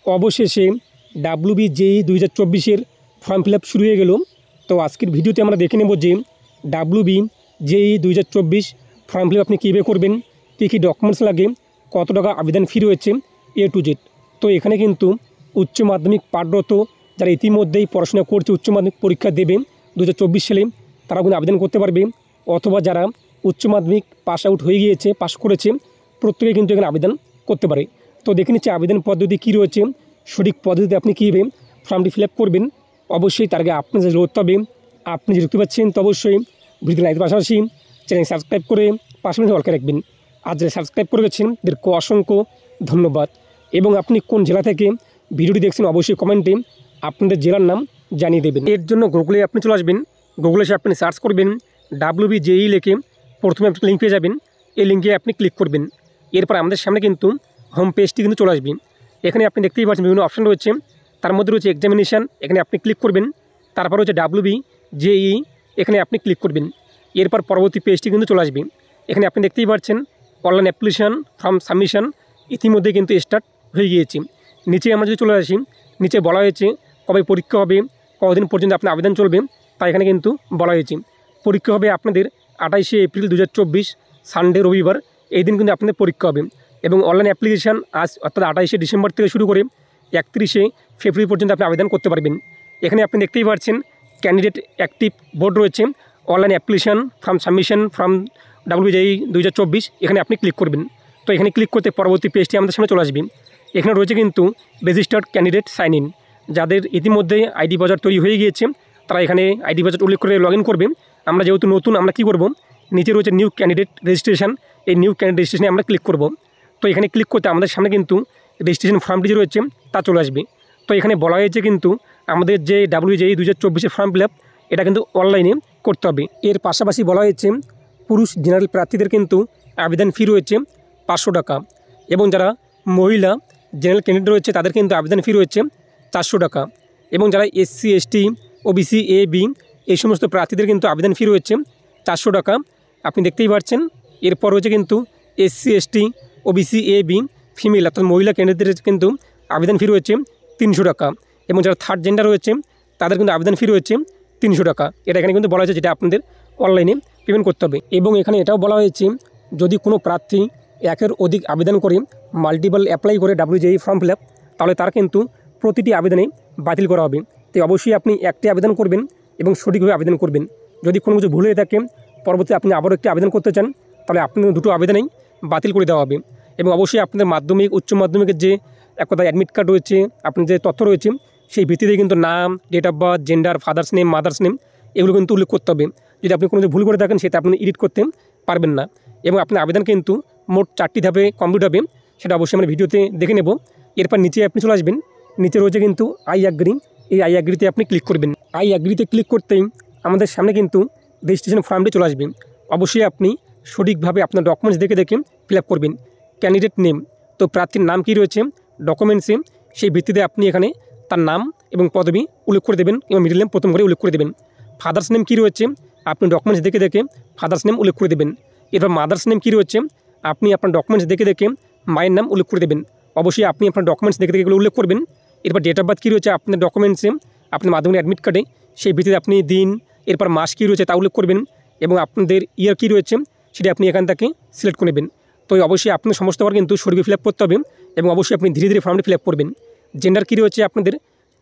অবশেষে WBJEE 2024-এর form fill up শুরু হয়ে গেল। তো আজকের ভিডিওতে আমরা দেখে নেব যে WBJEE 2024 ফর্ম ফিল আপ আপনি কীভাবে করবেন, কী কী ডকুমেন্টস লাগে, কত টাকা আবেদন ফি রয়েছে, A to Z। তো এখানে কিন্তু উচ্চ মাধ্যমিক পাঠরত যারা ইতিমধ্যেই পড়াশোনা করছে, উচ্চ মাধ্যমিক পরীক্ষা দেবে 2024 সালে, তারা কিন্তু আবেদন করতে পারবে, অথবা যারা উচ্চ মাধ্যমিক পাস আউট হয়ে গিয়েছে, পাস করেছে, প্রত্যেকে কিন্তু এখানে আবেদন করতে পারে। তো দেখে নিচ্ছে আবেদন পদ্ধতি কী রয়েছে, সঠিক পদ্ধতিতে আপনি কীভাবে ফর্মটি ফিল আপ করবেন। অবশ্যই তার আগে আপনি যে করতে হবে, আপনি যে দেখতে পাচ্ছেন, তো অবশ্যই ভিডিও লাইক পাশাপাশি চ্যানেল সাবস্ক্রাইব করে পাশাপাশি অলকে রাখবেন। আর যারা সাবস্ক্রাইব করে গেছেন তাদেরকে অসংখ্য ধন্যবাদ। এবং আপনি কোন জেলা থেকে ভিডিওটি দেখছেন অবশ্যই কমেন্টে আপনাদের জেলার নাম জানিয়ে দেবেন। এর জন্য গুগলে আপনি চলে আসবেন, গুগলে এসে আপনি সার্চ করবেন WBJEE লিখে, প্রথমে আপনি লিঙ্ক পেয়ে যাবেন, এই লিঙ্কে আপনি ক্লিক করবেন। এরপর আমাদের সামনে কিন্তু হোম পেজটি কিন্তু চলে আসবে। এখানে আপনি দেখতেই পাচ্ছেন বিভিন্ন অপশান রয়েছে, তার মধ্যে রয়েছে এক্সামিনেশান, এখানে আপনি ক্লিক করবেন। তারপর হচ্ছে WBJEE, এখানে আপনি ক্লিক করবেন। এরপর পরবর্তী পেজটি কিন্তু চলে আসবে। এখানে আপনি দেখতেই পাচ্ছেন অনলাইন অ্যাপ্লিকেশান ফর্ম সাবমিশন ইতিমধ্যে কিন্তু স্টার্ট হয়ে গিয়েছে। নিচে আমরা যদি চলে আসি, নিচে বলা হয়েছে কবে পরীক্ষা হবে, কতদিন পর্যন্ত আপনার আবেদন চলবে, তাই এখানে কিন্তু বলা হয়েছে পরীক্ষা হবে আপনাদের 28শে এপ্রিল 2024 সানডে রবিবার, এই দিন কিন্তু আপনাদের পরীক্ষা হবে। এবং অনলাইন অ্যাপ্লিকেশান আজ অর্থাৎ 28শে ডিসেম্বর থেকে শুরু করে 31শে ফেব্রুয়ারি পর্যন্ত আপনি আবেদন করতে পারবেন। এখানে আপনি দেখতেই পাচ্ছেন ক্যান্ডিডেট অ্যাক্টিভ বোর্ড রয়েছে, online application form submission form WBJEE 2024, এখানে আপনি ক্লিক করবেন। তো এখানে ক্লিক করতে পরবর্তী পেজটি আমাদের সামনে চলে আসবে। এখানে রয়েছে কিন্তু রেজিস্টার্ড ক্যান্ডিডেট সাইন ইন, যাদের ইতিমধ্যে আইডি বাজার তৈরি হয়ে গিয়েছে, তারা এখানে আইডি বাজার উল্লেখ করে লগ ইন করবে। আমরা যেহেতু নতুন, আমরা কী করব, নিচে রয়েছে নিউ ক্যান্ডিডেট রেজিস্ট্রেশন, এই নিউ ক্যান্ডিডেট রেজিস্ট্রেশনে আমরা ক্লিক করব। তো এখানে ক্লিক করতে আমাদের সামনে কিন্তু রেজিস্ট্রেশন ফর্মটি যে রয়েছে তা চলে আসবে। তো এখানে বলা হয়েছে কিন্তু আমাদের যে WBJEE 2024-এর ফর্ম ফিল আপ, এটা কিন্তু অনলাইনে করতে হবে। এর পাশাপাশি বলা হয়েছে পুরুষ জেনারেল প্রার্থীদের কিন্তু আবেদন ফি রয়েছে 500 টাকা, এবং যারা মহিলা জেনারেল ক্যান্ডিডেট রয়েছে তাদের কিন্তু আবেদন ফি রয়েছে 400 টাকা, এবং যারা SC ST OBC AB এই সমস্ত প্রার্থীদের কিন্তু আবেদন ফি রয়েছে 400 টাকা। আপনি দেখতেই পাচ্ছেন। এরপর রয়েছে কিন্তু SC ST OBC AB female অর্থাৎ মহিলা ক্যান্ডিডেটদের কিন্তু আবেদন ফি রয়েছে 300 টাকা, এবং যারা থার্ড জেন্ডার রয়েছে তাদের কিন্তু আবেদন ফি রয়েছে 300 টাকা। এটা এখানে কিন্তু বলা হয়েছে যেটা আপনাদের অনলাইনে পেমেন্ট করতে হবে। এবং এখানে এটাও বলা হয়েছে যদি কোনো প্রার্থী একের অধিক আবেদন করে, মাল্টিপল অ্যাপ্লাই করে WBJEE ফর্ম ফিল আপ, তাহলে তার কিন্তু প্রতিটি আবেদনে বাতিল করা হবে। তো অবশ্যই আপনি একটি আবেদন করবেন এবং সঠিকভাবে আবেদন করবেন। যদি কোনো কিছু ভুল হয়ে থাকে, পরবর্তী আপনি আবারও একটি আবেদন করতে চান, তাহলে আপনার দুটো আবেদনেই বাতিল করে দেওয়া হবে। এবং অবশ্যই আপনাদের মাধ্যমিক উচ্চ মাধ্যমিকের যে এক কথা অ্যাডমিট কার্ড রয়েছে, আপনার যে তথ্য রয়েছে, সেই ভিত্তিতে কিন্তু নাম, date of birth, gender, father's name, mother's name, এগুলো কিন্তু উল্লেখ করতে হবে। যদি আপনি কোনো ভুল করে থাকেন সেটা আপনি এডিট করতে পারবেন না। এবং আপনার আবেদন কিন্তু মোট 4টি ধাপে কমপ্লিট হবে, সেটা অবশ্যই আমরা ভিডিওতে দেখে নেব। এরপর নিচে আপনি চলে আসবেন, নিচে রয়েছে কিন্তু আই অ্যাগ্রি, এই আই অ্যাগ্রিতে আপনি ক্লিক করবেন। আই অ্যাগ্রিতে ক্লিক করতেই আমাদের সামনে কিন্তু রেজিস্ট্রেশন ফর্মটি চলে আসবে। অবশ্যই আপনি সঠিকভাবে আপনার ডকুমেন্টস দেখে ফিল আপ করবেন। ক্যান্ডিডেট নেম, তো প্রার্থীর নাম কী রয়েছে ডকুমেন্টসে, সেই ভিত্তিতে আপনি এখানে তার নাম এবং পদবি উল্লেখ করে দেবেন, এবং মিডল নেম প্রথম করে উল্লেখ করে দেবেন। ফাদার্স নেম কী রয়েছে আপনি ডকুমেন্টস দেখে ফাদার্স নেম উল্লেখ করে দেবেন। এরপর মাদার্স নেম কী রয়েছে আপনি আপনার ডকুমেন্টস দেখে মায়ের নাম উল্লেখ করে দেবেন। অবশ্যই আপনি আপনার ডকুমেন্টস দেখে এগুলো উল্লেখ করবেন। এরপর ডেট অফ বার্থ কী রয়েছে আপনার ডকুমেন্টসে, আপনার মাধ্যমিক অ্যাডমিট কার্ডে, সেই ভিত্তিতে আপনি দিন, এরপর মাস কী রয়েছে তা উল্লেখ করবেন, এবং আপনাদের ইয়ার কী রয়েছে সেটা আপনি এখান থেকে সিলেক্ট করে নেবেন। তো অবশ্যই আপনার সমস্ত বার কিন্তু সঠিকভাবে ফিল আপ করতে হবে, এবং অবশ্যই আপনি ধীরে ধীরে ফর্মটি ফিল আপ করবেন। জেন্ডার কী রয়েছে আপনাদের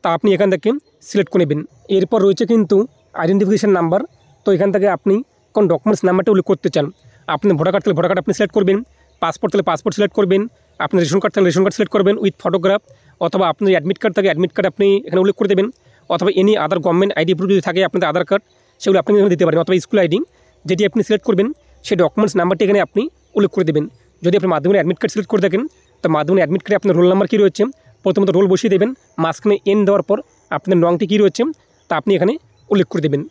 তা আপনি এখান থেকে সিলেক্ট করে নেবেন। এরপর রয়েছে কিন্তু আইডেন্টিফিকেশান নাম্বার, তো এখান থেকে আপনি কোন ডকুমেন্টস নাম্বারটা উল্লেখ করতে চান। আপনার ভোটার কার্ড থাকলে ভোটার কার্ড আপনি সিলেক্ট করবেন, পাসপোর্ট থাকলে পাসপোর্ট সিলেক্ট করবেন, আপনার রেশন কার্ড থাকলে রেশন কার্ড সিলেক্ট করবেন উইথ ফটোগ্রাফ, অথবা আপনার অ্যাডমিট কার্ড থাকে অ্যাডমিট কার্ড আপনি এখানে উল্লেখ করে দেবেন, অথবা any other government ID proof যদি থাকে আপনাদের আধার কার্ড, সেগুলো আপনি এখানে দিতে পারেন, অথবা স্কুল আইডি, যেটি আপনি সিলেক্ট করবেন সেই ডকুমেন্টস নাম্বারটি এখানে আপনি উল্লেখ করে দেবেন। যদি আপনি মাধ্যমিক অ্যাডমিট কার্ড সিলেক্ট করে থাকেন, তো মাধ্যমিক অ্যাডমিট কার্ডে আপনার রোল নাম্বার কী রয়েছে, প্রথমত রোল বসিয়ে দেবেন, মাঝখানে এন দেওয়ার পর আপনার নংটি কী রয়েছে তা আপনি এখানে উল্লেখ করে দেবেন।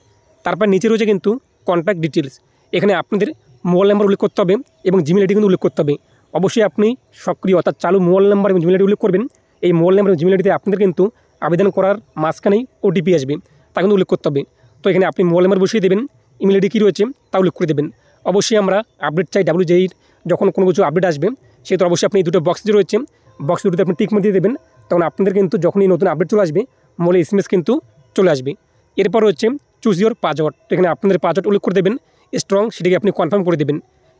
তারপর নিচে রয়েছে কিন্তু কন্ট্যাক্ট ডিটেলস, এখানে আপনাদের মোবাইল নাম্বার উল্লেখ করতে হবে এবং জিমেল আইডি কিন্তু উল্লেখ করতে হবে। অবশ্যই আপনি সক্রিয় অর্থাৎ চালু মোবাইল নাম্বার এবং জিমেল আইডি উল্লেখ করবেন। এই মোবাইল নাম্বার এবং জিমেল আইডিতে আপনাদের কিন্তু আবেদন করার মাঝখানেই OTP আসবে, তা কিন্তু উল্লেখ করতে হবে। তো এখানে আপনি মোবাইল নাম্বার বসিয়ে দেবেন, ইমেল আইডি কী রয়েছে তা উল্লেখ করে দেবেন। অবশ্যই আমরা আপডেট চাই WBJEE যখন কোনো কিছু আপডেট আসবে, সেহেতু অবশ্যই আপনি এই দুটো বক্স যে রয়েছে বক্স দুটোতে আপনি টিক দিয়ে দেবেন, তখন আপনাদের কিন্তু যখনই নতুন আপডেট চলে আসবে মোবাইলে SMS কিন্তু চলে আসবে। এরপর হচ্ছে চুজ ইউর পাসওয়ার্ড। এখানে আপনাদের পাসওয়ার্ড উল্লেখ করে দেবেন স্ট্রং, সেটাকে আপনি কনফার্ম করে দেবেন।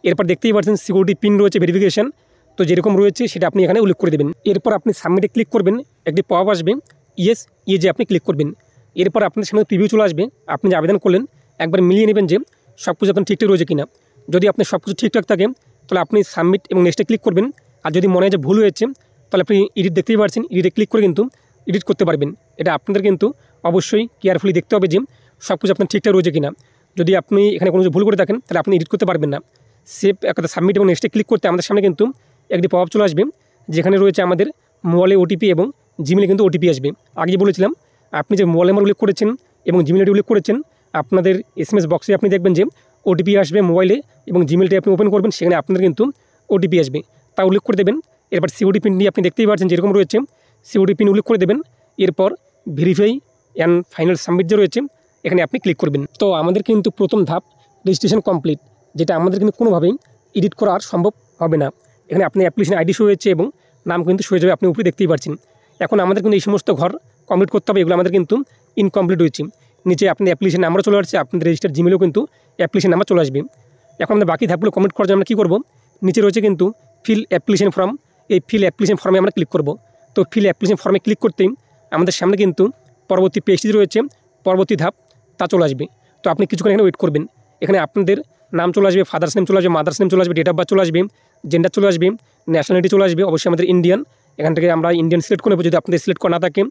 এরপর দেখতেই পাচ্ছেন সিকিউরিটি পিন রয়েছে, ভেরিফিকেশন, তো যেরকম রয়েছে সেটা আপনি এখানে উল্লেখ করে দেবেন। এরপর আপনি সাবমিটে ক্লিক করবেন, একটি পপ আসবে, ইয়েস যে আপনি ক্লিক করবেন। এরপর আপনার সামনে প্রিভিউ চলে আসবে। আপনি যে আবেদন করলেন একবার মিলিয়ে নেবেন যে সব কিছু আপনার ঠিকঠাক রয়েছে কিনা। যদি আপনার সব কিছু ঠিকঠাক থাকে তাহলে আপনি সাবমিট এবং নেক্সটে ক্লিক করবেন। আর যদি মনে হয় যে ভুল হয়েছে তাহলে আপনি এডিট দেখতেই পাচ্ছেন, এডিটে ক্লিক করে কিন্তু এডিট করতে পারবেন। এটা আপনাদের কিন্তু অবশ্যই কেয়ারফুলি দেখতে হবে যে সব কিছু আপনার ঠিকঠাক রয়েছে কিনা। যদি আপনি এখানে কোনো কিছু ভুল করে থাকেন তাহলে আপনি এডিট করতে পারবেন না। সেভ একটা সাবমিট এবং নেক্সটে ক্লিক করতে আমাদের সামনে কিন্তু একটি পপ চলে আসবে, যেখানে রয়েছে আমাদের মোবাইলে OTP এবং জিমেলে কিন্তু OTP আসবে। আগে বলেছিলাম আপনি যে মোবাইল নাম্বার উল্লেখ করেছেন এবং জিমেলটি উল্লেখ করেছেন, আপনাদের SMS বক্সে আপনি দেখবেন যে OTP আসবে মোবাইলে, এবং জিমেলটি আপনি ওপেন করবেন, সেখানে আপনাদের কিন্তু OTP আসবে, তা উল্লেখ করে দেবেন। এরপর সিকিউরিটি পিন নিয়ে আপনি দেখতেই পাচ্ছেন যেরকম রয়েছে, সিকিউরিটি পিন উল্লেখ করে দেবেন। এরপর ভেরিফাই অ্যান্ড ফাইনাল সাবমিট যে রয়েছে এখানে আপনি ক্লিক করবেন। তো আমাদের কিন্তু প্রথম ধাপ রেজিস্ট্রেশন কমপ্লিট, যেটা আমাদের কিন্তু কোনোভাবেই এডিট করা আর সম্ভব হবে না। এখানে আপনি অ্যাপ্লিকেশন ID শো হয়েছে এবং নাম কিন্তু শো হয়ে যাবে, আপনি উপরে দেখতেই পাচ্ছেন। এখন আমাদের কিন্তু এই সমস্ত ঘর কমপ্লিট করতে হবে, এগুলো আমাদের কিন্তু ইনকমপ্লিট রয়েছে। নিচে আপনি অ্যাপ্লিকেশন নাম্বার চলে আসছে, আপনাদের রেজিস্টার জিমেলেও কিন্তু অ্যাপ্লিকেশন নাম্বার চলে আসবে। এখন আমাদের বাকি ধাপগুলো কমপ্লিট করার জন্য আমরা কী করবো, নিচে রয়েছে কিন্তু ফিল অ্যাপ্লিকেশন ফর্ম, এই ফিল অ্যাপ্লিকেশন ফর্মে আমরা ক্লিক করব। তো ফিল অ্যাপ্লিকেশন ফর্মে ক্লিক করতেই আমাদের সামনে কিন্তু পরবর্তী পেজটি রয়েছে, পরবর্তী ধাপ তা চলে আসবে। তো আপনি কিছুক্ষণ এখানে ওয়েট করবেন। এখানে আপনাদের নাম চলে আসবে, ফাদার্স নেম চলে আসবে, মাদার্স নেম চলে আসবে, ডেট অফ বার্থ চলে আসবে, জেন্ডার চলে আসবে, ন্যাশনালিটি চলে আসবে, অবশ্যই আমাদের ইন্ডিয়ান। এখান থেকে আমরা ইন্ডিয়ান সিলেক্ট করে নেব যদি আপনাদের সিলেক্ট করা না থাকে।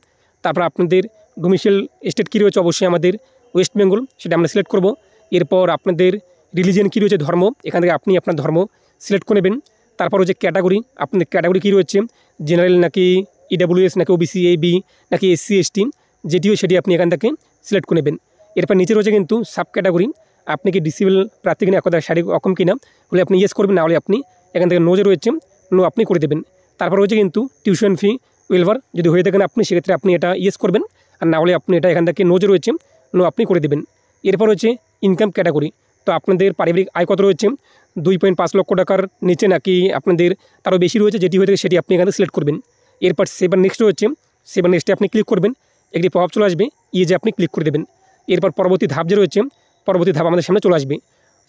তারপর আপনাদের ডোমিসাইল স্টেট কী রয়েছে, অবশ্যই আমাদের ওয়েস্ট বেঙ্গল, সেটা আমরা সিলেক্ট করব। এরপর আপনাদের রিলিজিয়ন কী রয়েছে, ধর্ম, এখান থেকে আপনি আপনার ধর্ম সিলেক্ট করে নেবেন। তারপর হচ্ছে ক্যাটাগরি, আপনাদের ক্যাটাগরি কী রয়েছে, জেনারেল নাকি EWS নাকি OBC AB নাকি SC ST, যেটিও সেটি আপনি এখান থেকে সিলেক্ট করে নেবেন। এরপর নিচে রয়েছে কিন্তু সাব ক্যাটাগরি, আপনি কি ডিসেবল প্রার্থী কিনা, একদা শারীরিক অক্ষম কিনা, হলে আপনি ইয়েস করবেন, না হলে আপনি এখান থেকে নো যে রয়েছে নো আপনি করে দেবেন। তারপর রয়েছে কিন্তু টিউশন ফি ওয়েলভার, যদি হয়ে থাকেন আপনি সেক্ষেত্রে আপনি এটা ইয়েস করবেন, আর না হলে আপনি এটা এখান থেকে নো যে রয়েছে নো আপনি করে দেবেন। এরপর হচ্ছে ইনকাম ক্যাটাগরি, তো আপনাদের পারিবারিক আয় কত রয়েছে, 2.5 লক্ষ টাকার নিচে নাকি আপনাদের তারও বেশি রয়েছে, যেটি হয়ে থাকে সেটি আপনি এখানে সিলেক্ট করবেন। এরপর সেভেন নেক্সট রয়েছে, সেভেন নেক্সটে আপনি ক্লিক করবেন, একটি পপ চলে আসবে, যে আপনি ক্লিক করে দেবেন। এরপর পরবর্তী ধাপ যে রয়েছে, পরবর্তী ধাপ আমাদের সামনে চলে আসবে।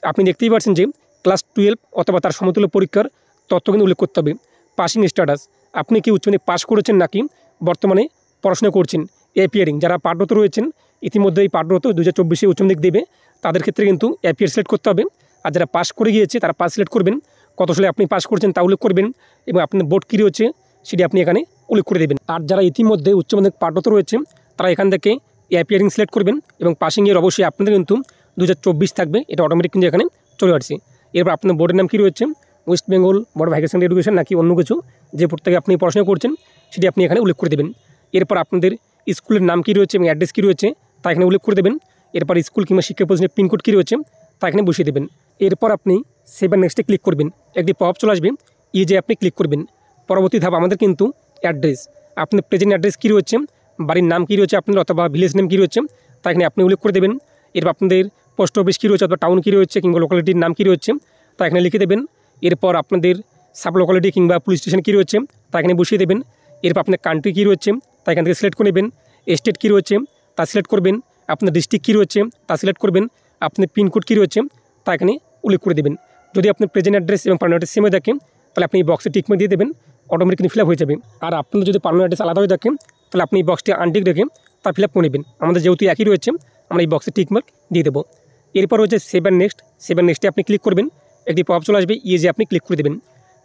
আপনি দেখতেই পাচ্ছেন যে ক্লাস 12 অথবা তার সমতুল্য পরীক্ষার তথ্য কিন্তু উল্লেখ করতে হবে। পাসিং স্ট্যাটাস, আপনি কি উচ্চ মাধ্যমিক পাস করেছেন নাকি বর্তমানে পড়াশোনা করছেন। অ্যাপিয়ারিং, যারা পাঠরত রয়েছেন ইতিমধ্যেই পাঠরত 2024 উচ্চ মাধ্যমিক দেবে, তাদের ক্ষেত্রে কিন্তু অ্যাপিয়ার সিলেক্ট করতে হবে। আর যারা পাস করে গিয়েছে তারা পাস সিলেক্ট করবেন, কত সালে আপনি পাস করেছেন তা উল্লেখ করবেন, এবং আপনার বোর্ড কী রয়েছে সেটি আপনি এখানে উল্লেখ করে দেবেন। আর যারা ইতিমধ্যে উচ্চ মাধ্যমিক পাঠরত রয়েছে তারা এখান থেকে অ্যাপিয়ারিং সিলেক্ট করবেন, এবং পাসিংয়ের অবশ্যই আপনাদের কিন্তু 2024 থাকবে, এটা অটোমেটিক কিন্তু এখানে চলে আসছে। এরপর আপনার বোর্ডের নাম কী রয়েছে, West Bengal board of higher secondary education নাকি অন্য কিছু, যে বোর্ড থেকে আপনি পড়াশোনা করছেন সেটি আপনি এখানে উল্লেখ করে দেবেন। এরপর আপনাদের স্কুলের নাম কী রয়েছে এবং অ্যাড্রেস কী রয়েছে তা এখানে উল্লেখ করে দেবেন। এরপর স্কুল কিংবা শিক্ষা প্রতিষ্ঠানের পিনকোড কী রয়েছে তা এখানে বসিয়ে দেবেন। এরপর আপনি সেভ অ্যান্ড নেক্সটে ক্লিক করবেন, একটি পপ চলে আসবে, যে আপনি ক্লিক করবেন। পরবর্তী ধাপ আমাদের কিন্তু অ্যাড্রেস, আপনার প্রেজেন্ট অ্যাড্রেস কী রয়েছে, বাড়ির নাম কী রয়েছে আপনার, অথবা ভিলেজ নেম কী রয়েছে তা এখানে আপনি উল্লেখ করে দেবেন। এরপর আপনাদের পোস্ট অফিস কী রয়েছে অথবা টাউন কী রয়েছে কিংবা লোকালিটির নাম কী রয়েছে তা এখানে লিখে দেবেন। এরপর আপনাদের সাব লোকালিটি কিংবা পুলিশ স্টেশন কী রয়েছে তা এখানে বসিয়ে দেবেন। এরপর আপনার কান্ট্রি কী রয়েছে তা এখান থেকে সিলেক্ট করে নেবেন। স্টেট কী রয়েছে তা সিলেক্ট করবেন, আপনার ডিস্ট্রিক্ট কী রয়েছে তা সিলেক্ট করবেন, আপনার পিনকোড কী রয়েছে তা এখানে উল্লেখ করে দেবেন। যদি আপনার প্রেজেন্ট অ্যাড্রেস এবং পার্মানেন্ট অ্যাড্রেস সেম হয়ে থাকে তাহলে আপনি এই বক্সে টিকমার্ক দিয়ে দেবেন, অটোমেটিক ফিল আপ হয়ে যাবে। আর আপনার যদি পার্মানেন্ট অ্যাড্রেস আলাদা হয়ে থাকে তাহলে আপনি এই বক্সটি আনটিক রেখে তা ফিল আপ করে নেবেন। আমাদের যেহেতু একই রয়েছে আমরা এই বক্সে টিকমার্ক দিয়ে দেবো। এরপর হচ্ছে save and next, save and নেক্সটে আপনি ক্লিক করবেন, একটি পপ চলে আসবে, যে আপনি ক্লিক করে দেবেন।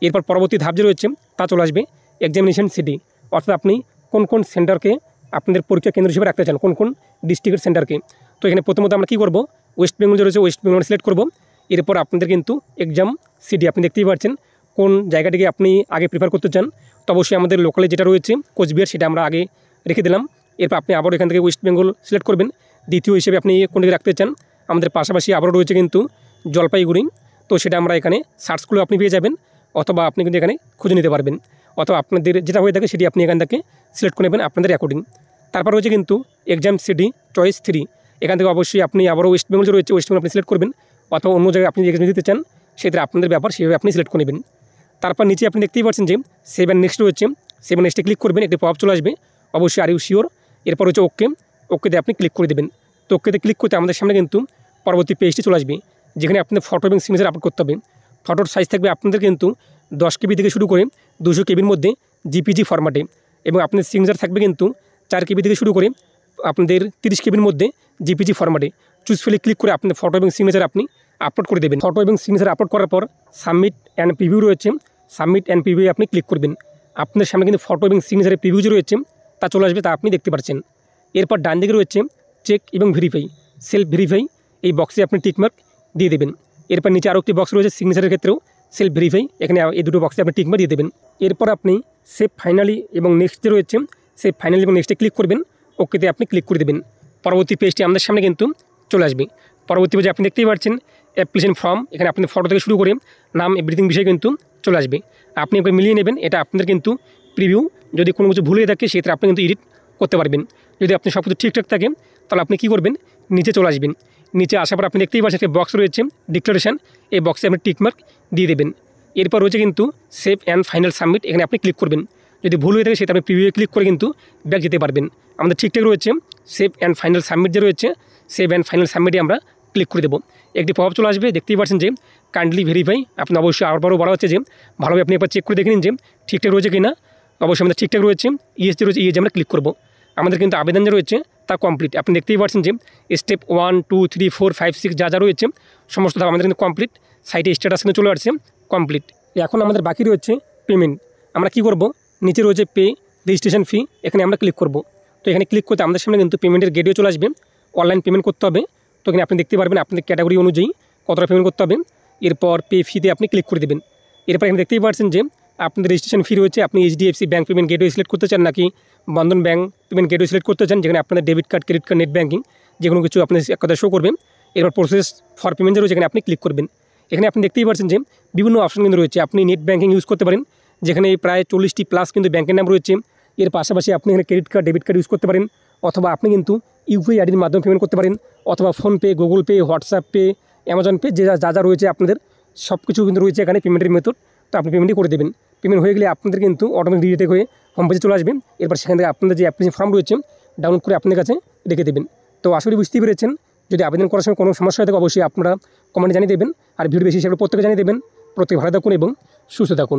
এরপর পরবর্তী ধাপ যে রয়েছে তা চলে আসবে এক্সামিনেশন সিটি, অর্থাৎ আপনি কোন কোন সেন্টারকে আপনাদের পরীক্ষা কেন্দ্র হিসেবে রাখতে চান, কোন কোন ডিস্ট্রিক্টের সেন্টারকে। তো এখানে প্রথমত আমরা কী করবো, ওয়েস্ট বেঙ্গল যে রয়েছে ওয়েস্ট বেঙ্গল সিলেক্ট করবো। এরপর আপনাদের কিন্তু এক্সাম সিটি আপনি দেখতেই পাচ্ছেন কোন জায়গাটিকে আপনি আগে প্রিফার করতে চান। তো অবশ্যই আমাদের লোকালে যেটা রয়েছে কোচবিহার সেটা আমরা আগে রেখে দিলাম। এরপর আপনি আবার এখান থেকে ওয়েস্ট বেঙ্গল সিলেক্ট করবেন। দ্বিতীয় হিসেবে আপনি কোনটিকে রাখতে চান, আমাদের পাশাপাশি আবারও রয়েছে কিন্তু জলপাইগুড়ি, তো সেটা আমরা এখানে সার্চ করলেও আপনি পেয়ে যাবেন, অথবা আপনি কিন্তু এখানে খুঁজে নিতে পারবেন, অথবা আপনাদের যেটা হয়ে থাকে সেটি আপনি এখান থেকে সিলেক্ট করে নেবেন আপনাদের অ্যাকর্ডিং। তারপর রয়েছে কিন্তু এক্সাম সিটি চয়েস 3, এখান থেকে অবশ্যই আপনি আবারও ওয়েস্ট বেঙ্গল যে রয়েছে ওয়েস্ট বেঙ্গল আপনি সিলেক্ট করবেন, অথবা অন্য জায়গায় আপনি এক্সাম দিতে চান সেটা আপনাদের ব্যাপার, সেভাবে আপনি সিলেক্ট করে নেবেন। তারপর নিচে আপনি দেখতেই পাচ্ছেন যে সেভ অ্যান্ড নেক্সট রয়েছে, সেভ নেক্সটে ক্লিক করবেন, একটি পপ চলে আসবে, অবশ্যই আর ইউ শিওর। এরপর হচ্ছে ওকেতে আপনি ক্লিক করে দেবেন। তো ওকেতে ক্লিক করতে আমাদের সামনে কিন্তু পরবর্তী পেজটি চলে আসবে, যেখানে আপনাদের ফটো এবং সিগনেচার আপলোড করতে হবে। ফটোর সাইজ থাকবে আপনাদের কিন্তু 10 KB থেকে শুরু করে 200 KBর মধ্যে জিপিজি ফরম্যাটে, এবং আপনাদের সিগনেচার থাকবে কিন্তু 4 KB থেকে শুরু করে আপনাদের 30 KBর মধ্যে জিপিজি ফরম্যাটে। চুজ ফেলে ক্লিক করে আপনাদের ফটো এবং সিগনেচার আপনি আপলোড করে দেবেন। ফটো এবং সিগনেচার আপলোড করার পর সাবমিট অ্যান্ড প্রিভিউ রয়েছে, সাবমিট অ্যান্ড প্রিভিউ আপনি ক্লিক করবেন। আপনাদের সামনে কিন্তু ফটো এবং সিগনেচারের প্রিভিউ যে রয়েছে তা চলে আসবে, তা আপনি দেখতে পাচ্ছেন। এরপর ডান দিকে রয়েছে চেক এবং ভেরিফাই, সেলফ ভেরিফাই, এই বক্সে আপনি টিকমার্ক দিয়ে দেবেন। এরপর নিচে আরও একটি বক্স রয়েছে সিগনেচারের ক্ষেত্রেও সেলফ ভেরিফাই, এখানে এই দুটো বক্সে আপনি টিকমার্ক দিয়ে দেবেন। এরপর আপনি সেভ ফাইনালি এবং নেক্সট যে রয়েছে সেভ ফাইনালি এবং নেক্সটে ক্লিক করবেন, ওকেতে আপনি ক্লিক করে দেবেন। পরবর্তী পেজটি আমাদের সামনে কিন্তু চলে আসবে। পরবর্তী পেজে আপনি দেখতেই পাচ্ছেন অ্যাপ্লিকেশন ফর্ম, এখানে আপনার ফটো থেকে শুরু করে নাম এভরিথিং বিষয় কিন্তু চলে আসবে। আপনি একবার মিলিয়ে নেবেন, এটা আপনাদের কিন্তু প্রিভিউ। যদি কোনো কিছু ভুলে থাকে সেক্ষেত্রে আপনি কিন্তু এডিট করতে পারবেন। যদি আপনি সব কিছু ঠিকঠাক থাকে তাহলে আপনি কী করবেন, নিচে চলে আসবেন। নিচে আসার পর আপনি দেখতেই পাচ্ছেন একটা বক্স রয়েছে ডিক্লারেশন, এই বক্সে আপনি টিকমার্ক দিয়ে দেবেন। এরপর রয়েছে কিন্তু সেভ অ্যান্ড ফাইনাল সাবমিট, এখানে আপনি ক্লিক করবেন। যদি ভুল হয়ে থাকে সেটা আপনি প্রিভিউ ক্লিক করে কিন্তু ব্যাক যেতে পারবেন। আমাদের ঠিকঠাক রয়েছে, সেভ অ্যান্ড ফাইনাল সাবমিট যে রয়েছে সেভ অ্যান্ড ফাইনাল সাবমিটে আমরা ক্লিক করে দেবো। একটি পপ চলে আসবে, দেখতেই পাচ্ছেন যে কাইন্ডলি ভেরিফাই। আপনি অবশ্যই আবারও বলা হচ্ছে যে ভালোভাবে আপনি একবার চেক করে দেখে নিন যে ঠিকঠাক রয়েছে কি না। অবশ্যই আমাদের ঠিকঠাক রয়েছে, ইএস যে রয়েছে ইএস আমরা ক্লিক করবো। আমাদের কিন্তু আবেদন যে রয়েছে তা কমপ্লিট। আপনি দেখতেই পাচ্ছেন যে স্টেপ 1, 2, 3, 4, 5, 6 যা রয়েছে সমস্ত ধাপ আমাদের কিন্তু কমপ্লিট। সাইটে স্ট্যাটাস কিন্তু চলে আসছে কমপ্লিট। এখন আমাদের বাকি রয়েছে পেমেন্ট। আমরা কি করব, নিচে রয়েছে পে রেজিস্ট্রেশন ফি, এখানে আমরা ক্লিক করব। তো এখানে ক্লিক করতে আমাদের সামনে কিন্তু পেমেন্টের গেটওয়ে চলে আসবে, অনলাইন পেমেন্ট করতে হবে। তো এখানে আপনি দেখতে পারবেন আপনাদের ক্যাটাগরি অনুযায়ী কতটা পেমেন্ট করতে হবে। এরপর পে ফিতে আপনি ক্লিক করে দেবেন। এরপর এখানে দেখতেই পাচ্ছেন যে আপনাদের রেজিস্ট্রেশন ফি রয়েছে, আপনি HDFC bank payment gateway select করতে চান নাকি বন্ধন ব্যাঙ্ক পেমেন্ট গেটওয়ে সিলেক্ট করতে চান, যেখানে আপনাদের debit card, credit card, net banking যে কোনো কিছু আপনি এক কথা শো করবেন। এরপর প্রসেস ফর পেমেন্ট রয়েছে, এখানে আপনি ক্লিক করবেন। এখানে আপনি দেখতেই পাচ্ছেন যে বিভিন্ন অপশন কিন্তু রয়েছে। আপনি নেট ব্যাঙ্কিং ইউজ করতে পারেন, যেখানে প্রায় 40টি প্লাস কিন্তু ব্যাঙ্কের নাম রয়েছে। এর পাশাপাশি আপনি এখানে credit card, debit card use করতে পারেন, অথবা আপনি কিন্তু ইউপিআই আইডির মাধ্যমে পেমেন্ট করতে পারেন, অথবা PhonePe, Google pay, WhatsApp pay, Amazon pay, যা রয়েছে আপনাদের সব কিছু কিন্তু রয়েছে এখানে পেমেন্টের মেথড। তো আপনি পেমেন্টই করে দেবেন। পেমেন্ট হয়ে গেলে আপনাদের কিন্তু অটোমেটিক রিডেক্ট হয়ে হোম পেজে চলে আসবে। এরপর সেখান থেকে আপনাদের যে অ্যাপ্লিকেশন ফর্ম রয়েছে ডাউনলোড করে আপনাদের কাছে রেখে দেবেন। তো আশা করি বুঝতেই পেরেছেন। যদি আবেদন করার সময় কোনো সমস্যা হয় থাকে অবশ্যই আপনারা কমেন্টে জানিয়ে দেবেন। আর ভিডিও বেশি সেগুলো প্রত্যেকে জানিয়ে দেবেন। প্রত্যেকে ভালো থাকুন এবং সুস্থ থাকুন।